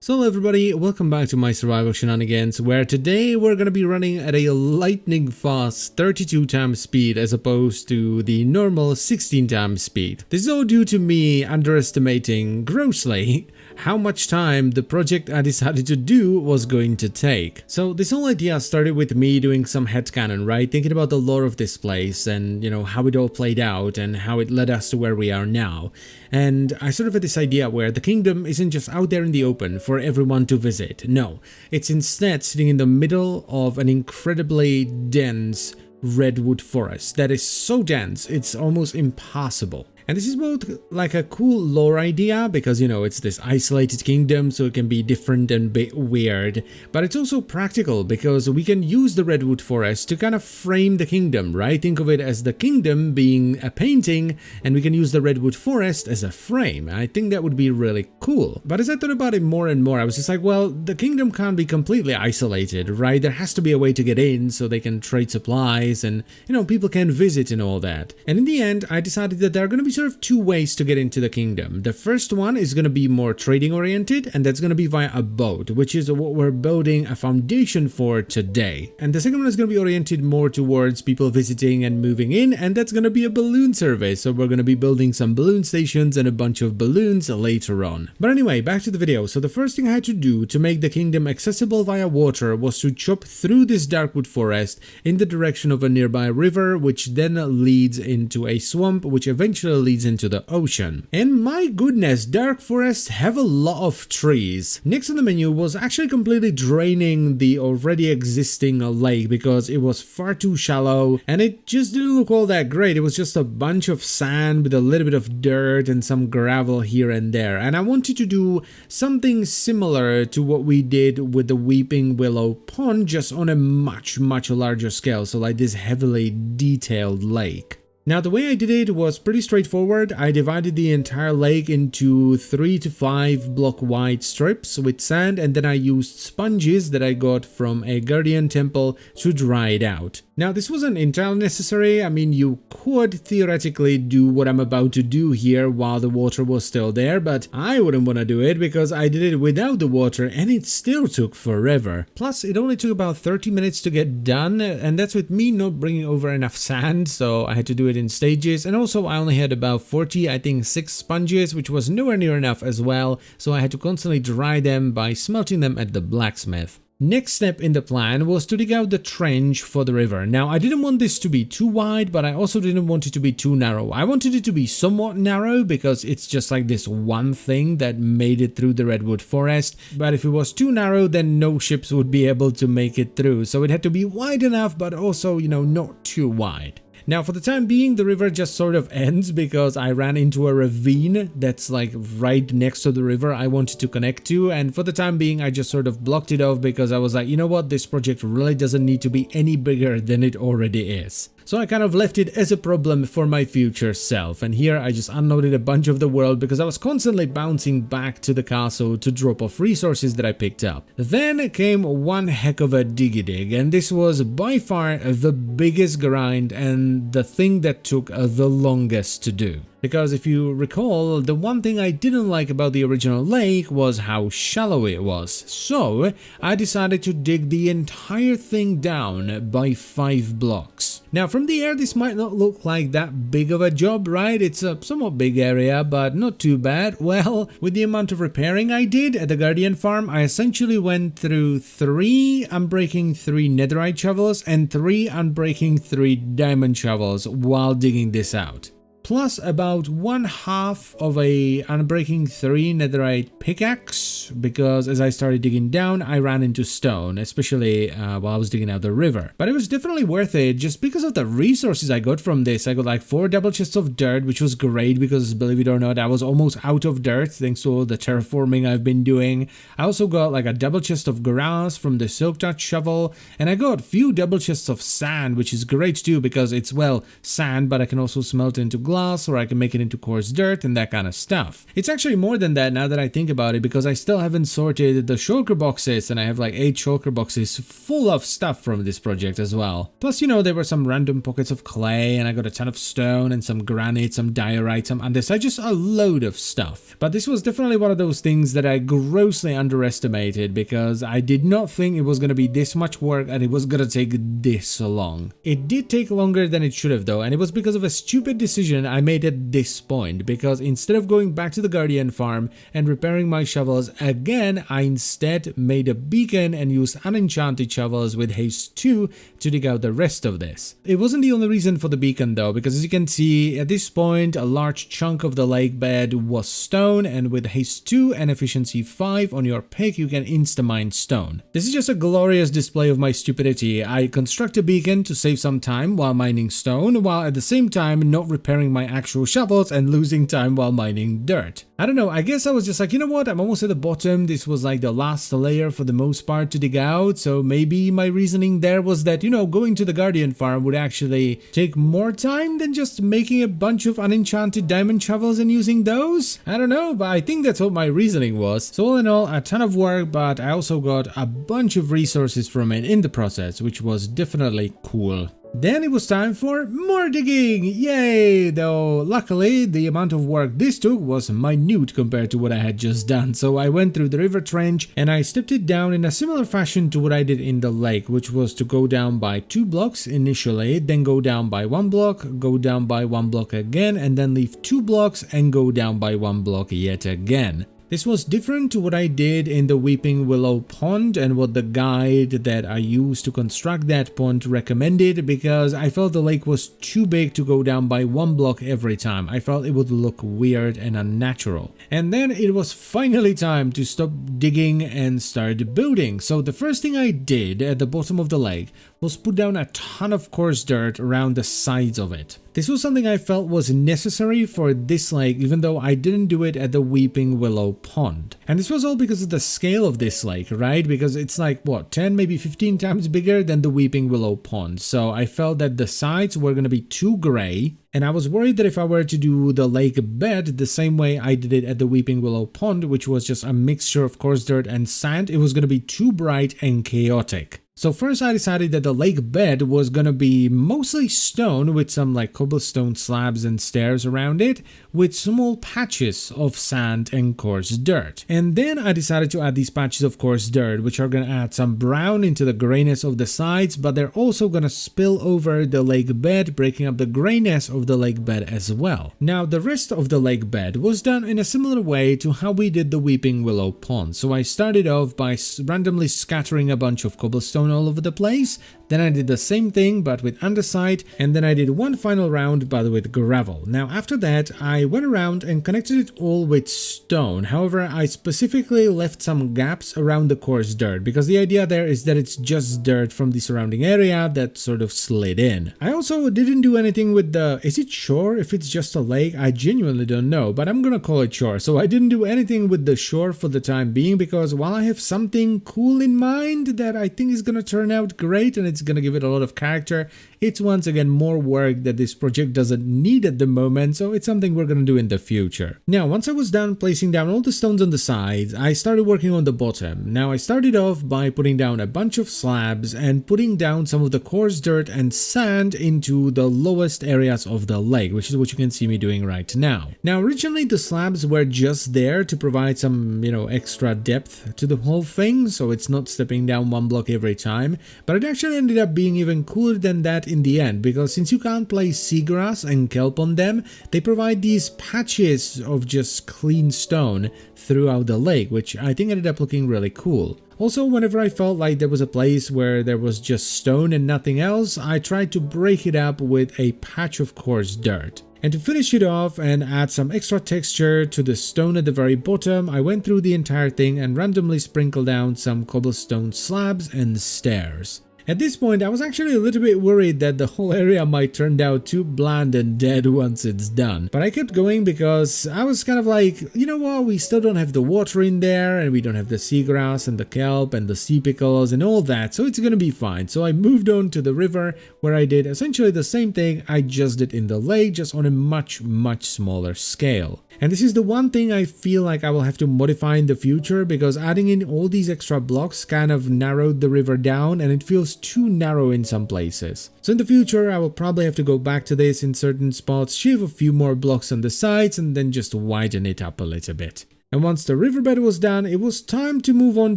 So hello everybody, welcome back to my survival shenanigans, where today we're going to be running at a lightning fast 32 times speed as opposed to the normal 16 times speed. This is all due to me underestimating grossly how much time the project I decided to do was going to take. So this whole idea started with me doing some headcanon, right? Thinking about the lore of this place and, how it all played out and how it led us to where we are now. And I sort of had this idea where the kingdom isn't just out there in the open for everyone to visit. No, it's instead sitting in the middle of an incredibly dense redwood forest that is so dense it's almost impossible. And this is both like a cool lore idea because, it's this isolated kingdom, so it can be different and a bit weird. But it's also practical because we can use the redwood forest to kind of frame the kingdom, right? Think of it as the kingdom being a painting and we can use the redwood forest as a frame. I think that would be really cool. But as I thought about it more and more, I was just like, well, the kingdom can't be completely isolated, right? There has to be a way to get in so they can trade supplies and, people can visit and all that. And in the end, I decided that there are going to be sort of two ways to get into the kingdom. The first one is going to be more trading oriented, and that's going to be via a boat, which is what we're building a foundation for today. And the second one is going to be oriented more towards people visiting and moving in, and that's going to be a balloon service. So we're going to be building some balloon stations and a bunch of balloons later on. But anyway, back to the video. So the first thing I had to do to make the kingdom accessible via water was to chop through this darkwood forest in the direction of a nearby river, which then leads into a swamp, which eventually leads into the ocean. And my goodness, dark forests have a lot of trees. Next on the menu was actually completely draining the already existing lake because it was far too shallow and it just didn't look all that great. It was just a bunch of sand with a little bit of dirt and some gravel here and there. And I wanted to do something similar to what we did with the Weeping Willow Pond, just on a much larger scale. So like this heavily detailed lake. Now the way I did it was pretty straightforward. I divided the entire lake into 3 to 5 block wide strips with sand, and then I used sponges that I got from a guardian temple to dry it out. Now this wasn't entirely necessary. I mean, you could theoretically do what I'm about to do here while the water was still there, but I wouldn't want to do it because I did it without the water and it still took forever. Plus it only took about 30 minutes to get done, and that's with me not bringing over enough sand, so I had to do it in stages. And also I only had about 6 sponges, which was nowhere near enough as well, so I had to constantly dry them by smelting them at the blacksmith. Next step in the plan was to dig out the trench for the river. Now I didn't want this to be too wide, but I also didn't want it to be too narrow. I wanted it to be somewhat narrow because it's just like this one thing that made it through the redwood forest. But if it was too narrow, then no ships would be able to make it through. So it had to be wide enough, but also, not too wide. Now for the time being, the river just sort of ends because I ran into a ravine that's like right next to the river I wanted to connect to, and for the time being I just sort of blocked it off because I was like, this project really doesn't need to be any bigger than it already is. So I kind of left it as a problem for my future self, and here I just unloaded a bunch of the world because I was constantly bouncing back to the castle to drop off resources that I picked up. Then came one heck of a diggy dig, and this was by far the biggest grind and the thing that took the longest to do. Because if you recall, the one thing I didn't like about the original lake was how shallow it was. So I decided to dig the entire thing down by 5 blocks. Now from the air this might not look like that big of a job, right? It's a somewhat big area, but not too bad. Well, with the amount of repairing I did at the Guardian farm, I essentially went through 3 unbreaking 3 netherite shovels and 3 unbreaking 3 diamond shovels while digging this out. Plus about 1/2 of a unbreaking 3 netherite pickaxe, because as I started digging down I ran into stone, especially while I was digging out the river. But it was definitely worth it just because of the resources I got from this. I got like 4 double chests of dirt, which was great because, believe it or not, I was almost out of dirt thanks to all the terraforming I've been doing. I also got like a double chest of grass from the silk touch shovel, and I got a few double chests of sand, which is great too because it's, well, sand, but I can also smelt into glass. glass, or I can make it into coarse dirt and that kind of stuff. It's actually more than that now that I think about it, because I still haven't sorted the shulker boxes, and I have like 8 shulker boxes full of stuff from this project as well. Plus, you know, there were some random pockets of clay, and I got a ton of stone and some granite, some diorite, some andesite, just a load of stuff. But this was definitely one of those things that I grossly underestimated, because I did not think it was going to be this much work and it was going to take this long. It did take longer than it should have though, and it was because of a stupid decision I made at this point, because instead of going back to the Guardian farm and repairing my shovels again, I instead made a beacon and used unenchanted shovels with haste 2 to dig out the rest of this. It wasn't the only reason for the beacon though, because as you can see at this point a large chunk of the lake bed was stone, and with haste 2 and efficiency 5 on your pick you can insta-mine stone. This is just a glorious display of my stupidity. I construct a beacon to save some time while mining stone, while at the same time not repairing my actual shovels and losing time while mining dirt. I don't know, I guess I was just like, you know what, I'm almost at the bottom, this was like the last layer for the most part to dig out, so maybe my reasoning there was that, you know, going to the Guardian farm would actually take more time than just making a bunch of unenchanted diamond shovels and using those? I don't know, but I think that's what my reasoning was. So all in all, a ton of work, but I also got a bunch of resources from it in the process, which was definitely cool. Then it was time for more digging! Yay! Though luckily the amount of work this took was minute compared to what I had just done, so I went through the river trench and I stepped it down in a similar fashion to what I did in the lake, which was to go down by 2 blocks initially, then go down by 1 block, go down by 1 block again, and then leave 2 blocks and go down by 1 block yet again. This was different to what I did in the Weeping Willow Pond and what the guide that I used to construct that pond recommended, because I felt the lake was too big to go down by 1 block every time. I felt it would look weird and unnatural. And then it was finally time to stop digging and start building. So the first thing I did at the bottom of the lake was put down a ton of coarse dirt around the sides of it. This was something I felt was necessary for this lake, even though I didn't do it at the Weeping Willow Pond. And this was all because of the scale of this lake, right? Because it's like, what, 10, maybe 15 times bigger than the Weeping Willow Pond. So I felt that the sides were going to be too gray, and I was worried that if I were to do the lake bed the same way I did it at the Weeping Willow Pond, which was just a mixture of coarse dirt and sand, it was going to be too bright and chaotic. So first I decided that the lake bed was gonna be mostly stone with some like cobblestone slabs and stairs around it, with small patches of sand and coarse dirt. And then I decided to add these patches of coarse dirt, which are gonna add some brown into the grayness of the sides, but they're also gonna spill over the lake bed, breaking up the grayness of the lake bed as well. Now the rest of the lake bed was done in a similar way to how we did the Weeping Willow Pond. So I started off by randomly scattering a bunch of cobblestone all over the place, then I did the same thing but with andesite, and then I did one final round but with gravel. Now after that I went around and connected it all with stone. However, I specifically left some gaps around the coarse dirt, because the idea there is that it's just dirt from the surrounding area that sort of slid in. I also didn't do anything with the, is it shore? If it's just a lake, I genuinely don't know, but I'm gonna call it shore. So I didn't do anything with the shore for the time being, because while I have something cool in mind that I think is gonna turn out great and it's gonna give it a lot of character, it's once again more work that this project doesn't need at the moment, so it's something we're gonna do in the future. Now once I was done placing down all the stones on the sides, I started working on the bottom. Now I started off by putting down a bunch of slabs and putting down some of the coarse dirt and sand into the lowest areas of the lake, which is what you can see me doing right now. Now originally the slabs were just there to provide some, extra depth to the whole thing, so it's not stepping down 1 block every time, but it actually ended up being even cooler than that in the end, because since you can't place seagrass and kelp on them, they provide these patches of just clean stone throughout the lake, which I think ended up looking really cool. Also, whenever I felt like there was a place where there was just stone and nothing else, I tried to break it up with a patch of coarse dirt. And to finish it off and add some extra texture to the stone at the very bottom, I went through the entire thing and randomly sprinkled down some cobblestone slabs and stairs. At this point, I was actually a little bit worried that the whole area might turn out too bland and dead once it's done. But I kept going because I was kind of like, you know what, we still don't have the water in there, and we don't have the seagrass and the kelp and the sea pickles and all that, so it's gonna be fine. So I moved on to the river, where I did essentially the same thing I just did in the lake, just on a much smaller scale. And this is the one thing I feel like I will have to modify in the future, because adding in all these extra blocks kind of narrowed the river down, and it feels too narrow in some places. So in the future I will probably have to go back to this in certain spots, shave a few more blocks on the sides, and then just widen it up a little bit. And once the riverbed was done, it was time to move on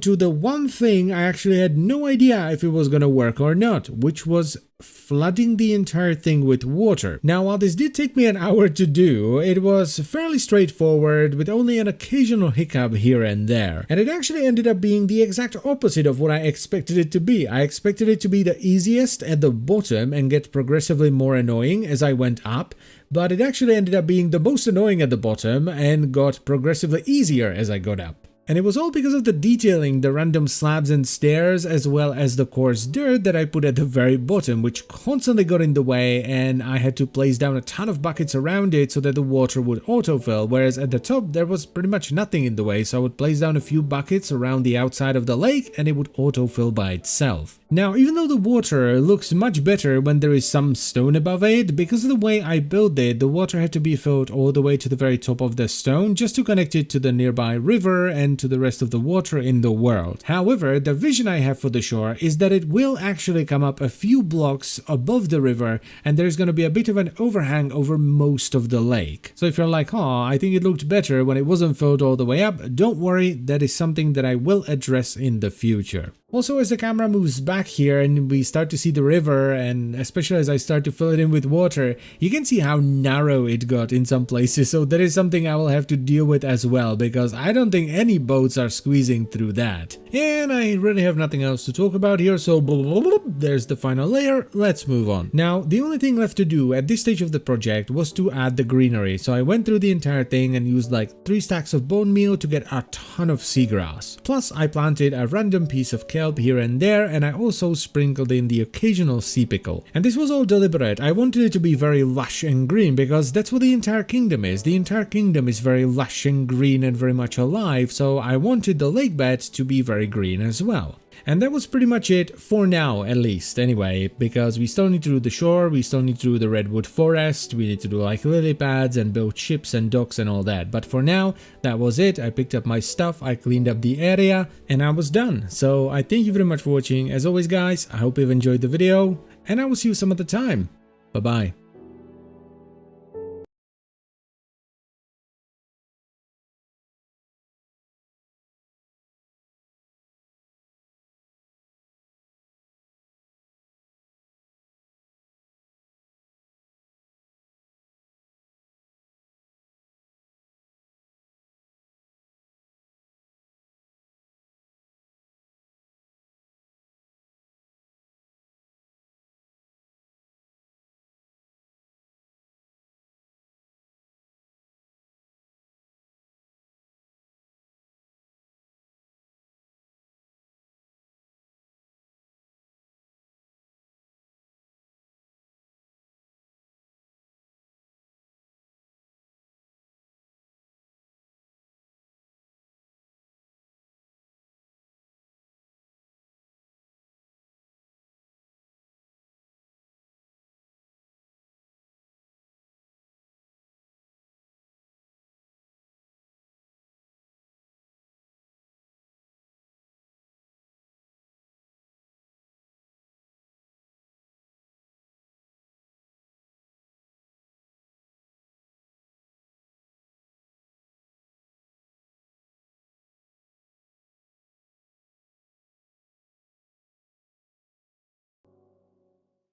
to the one thing I actually had no idea if it was gonna work or not, which was flooding the entire thing with water. Now, while this did take me an hour to do, it was fairly straightforward with only an occasional hiccup here and there. And it actually ended up being the exact opposite of what I expected it to be. I expected it to be the easiest at the bottom and get progressively more annoying as I went up, but it actually ended up being the most annoying at the bottom and got progressively easier as I got up. And it was all because of the detailing, the random slabs and stairs, as well as the coarse dirt that I put at the very bottom, which constantly got in the way, and I had to place down a ton of buckets around it so that the water would autofill, whereas at the top there was pretty much nothing in the way, so I would place down a few buckets around the outside of the lake and it would autofill by itself. Now, even though the water looks much better when there is some stone above it, because of the way I built it, the water had to be filled all the way to the very top of the stone just to connect it to the nearby river and to the rest of the water in the world. However, the vision I have for the shore is that it will actually come up a few blocks above the river, and there's going to be a bit of an overhang over most of the lake. So if you're like, oh, I think it looked better when it wasn't filled all the way up, don't worry, that is something that I will address in the future. Also, as the camera moves back here and we start to see the river, and especially as I start to fill it in with water, you can see how narrow it got in some places, so that is something I will have to deal with as well, because I don't think any boats are squeezing through that. And I really have nothing else to talk about here, so there's the final layer, let's move on. Now, the only thing left to do at this stage of the project was to add the greenery, so I went through the entire thing and used like 3 stacks of bone meal to get a ton of seagrass. Plus, I planted a random piece of kelp here and there, and I also sprinkled in the occasional sea pickle. And this was all deliberate. I wanted it to be very lush and green, because that's what the entire kingdom is. The entire kingdom is very lush and green and very much alive, so I wanted the lake bed to be very green as well. And that was pretty much it, for now at least, anyway, because we still need to do the shore, we still need to do the redwood forest, we need to do like lily pads and build ships and docks and all that. But for now, that was it. I picked up my stuff, I cleaned up the area, and I was done. So I thank you very much for watching. As always guys, I hope you've enjoyed the video, and I will see you some other time. Bye bye.